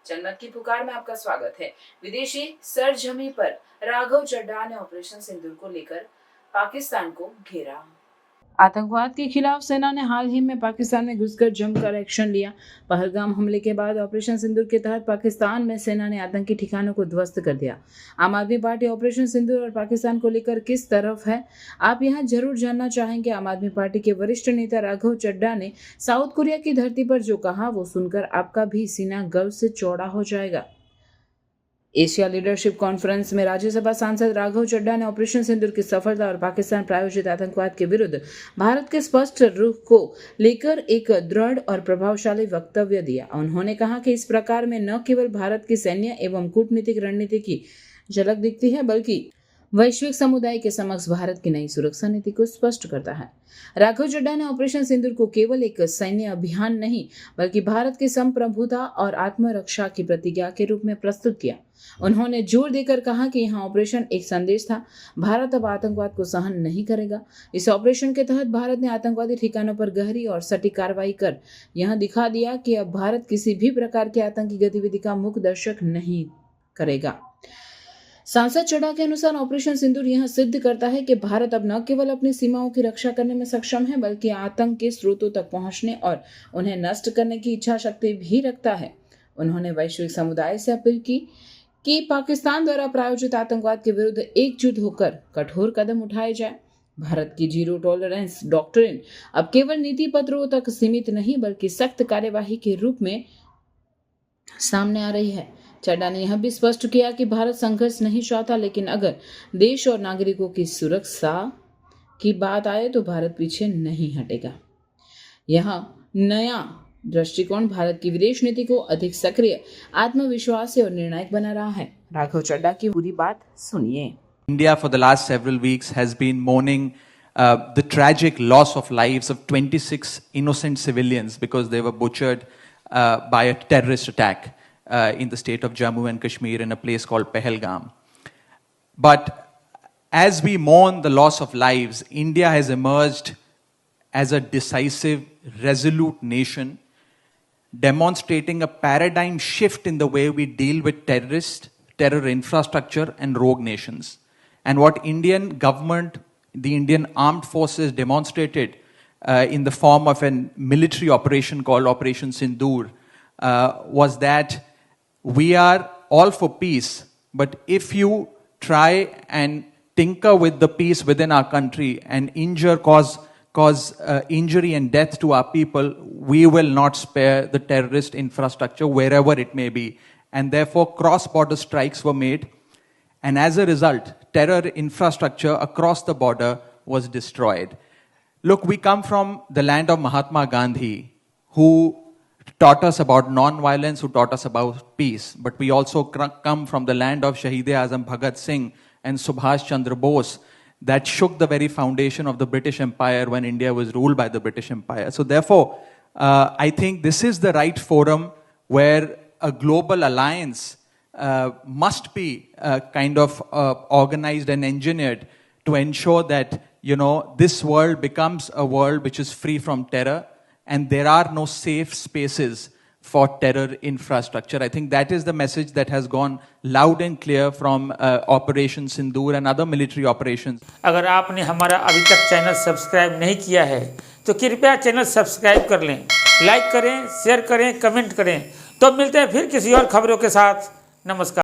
जनमत की पुकार में आपका स्वागत है। विदेशी सरजमी पर राघव चड्ढा ने ऑपरेशन सिंदूर को लेकर पाकिस्तान को घेरा। आतंकवाद के खिलाफ सेना ने हाल ही में पाकिस्तान में घुसकर जमकर एक्शन लिया। पहलगाम हमले के बाद ऑपरेशन सिंदूर के तहत पाकिस्तान में सेना ने आतंकी ठिकानों को ध्वस्त कर दिया। आम आदमी पार्टी ऑपरेशन सिंदूर और पाकिस्तान को लेकर किस तरफ है, आप यहां जरूर जानना चाहेंगे। आम आदमी पार्टी के वरिष्ठ नेता राघव चड्ढा ने साउथ कोरिया की धरती पर जो कहा, वो सुनकर आपका भी सीना गर्व से चौड़ा हो जाएगा। एशिया लीडरशिप कॉन्फ्रेंस में राज्यसभा सांसद राघव चड्ढा ने ऑपरेशन सिंदूर की सफलता और पाकिस्तान प्रायोजित आतंकवाद के विरुद्ध भारत के स्पष्ट रुख को लेकर एक दृढ़ और प्रभावशाली वक्तव्य दिया। उन्होंने कहा कि इस प्रकार में न केवल भारत की सैन्य एवं कूटनीतिक रणनीति की झलक दिखती है, बल्कि वैश्विक समुदाय के समक्ष भारत की नई सुरक्षा नीति को स्पष्ट करता है। राघव चड्ढा ने ऑपरेशन सिंदूर को केवल एक सैन्य अभियान नहीं, बल्कि भारत की संप्रभुता और आत्मरक्षा की प्रतिज्ञा के रूप में प्रस्तुत किया। उन्होंने जोर देकर कहा कि यह ऑपरेशन एक संदेश था, भारत अब आतंकवाद को सहन नहीं करेगा। इस ऑपरेशन के तहत भारत ने आतंकवादी ठिकानों पर गहरी और सटीक कार्रवाई कर यह दिखा दिया कि अब भारत किसी भी प्रकार की आतंकी गतिविधि का मूक दर्शक नहीं करेगा। सांसद चड्ढा के अनुसार ऑपरेशन सिंदूर यह सिद्ध करता है कि भारत अब न केवल अपनी सीमाओं की रक्षा करने में सक्षम है, बल्कि आतंक के स्रोतों तक पहुंचने और उन्हें नष्ट करने की इच्छा शक्ति भी रखता है। उन्होंने वैश्विक समुदाय से अपील की कि पाकिस्तान द्वारा प्रायोजित आतंकवाद के विरुद्ध एकजुट होकर कठोर कदम उठाए जाए। भारत की जीरो टॉलरेंस डॉक्ट्रिन अब केवल नीति पत्रों तक सीमित नहीं, बल्कि सख्त कार्यवाही के रूप में सामने आ रही है। चड्ढा ने यह भी स्पष्ट किया कि भारत संघर्ष नहीं चाहता, लेकिन अगर देश और नागरिकों की सुरक्षा की बात आए तो भारत पीछे नहीं हटेगा। यह नया दृष्टिकोण भारत की विदेश नीति को अधिक सक्रिय, आत्मविश्वासी और निर्णायक बना रहा है। राघव चड्ढा की पूरी बात सुनिए। India for the last several weeks has been mourning the tragic loss of lives of 26 innocent civilians because they were butchered by a terrorist attack in the state of Jammu and Kashmir in a place called Pahalgam. But as we mourn the loss of lives, India has emerged as a decisive, resolute nation, demonstrating a paradigm shift in the way we deal with terrorists, terror infrastructure, and rogue nations. And what Indian government, the Indian armed forces demonstrated in the form of a military operation called Operation Sindoor was that we are all for peace, but if you try and tinker with the peace within our country and cause injury and death to our people, we will not spare the terrorist infrastructure wherever it may be. And therefore, cross-border strikes were made. And as a result, terror infrastructure across the border was destroyed. Look, we come from the land of Mahatma Gandhi, who taught us about non-violence, who taught us about peace. But we also come from the land of Shahid-e-Azam Bhagat Singh and Subhash Chandra Bose, that shook the very foundation of the British Empire when India was ruled by the British Empire. So therefore, I think this is the right forum where a global alliance must be kind of organized and engineered to ensure that, you know, this world becomes a world which is free from terror, and there are no safe spaces for terror infrastructure. I think that is the message that has gone loud and clear from Operation Sindoor and other military operations. अगर आपने हमारा अभी तक channel subscribe नहीं किया है तो कृपया चैनल सब्सक्राइब कर लें, लाइक करें, शेयर करें, कमेंट करें। तो मिलते हैं फिर किसी और खबरों के साथ। नमस्कार।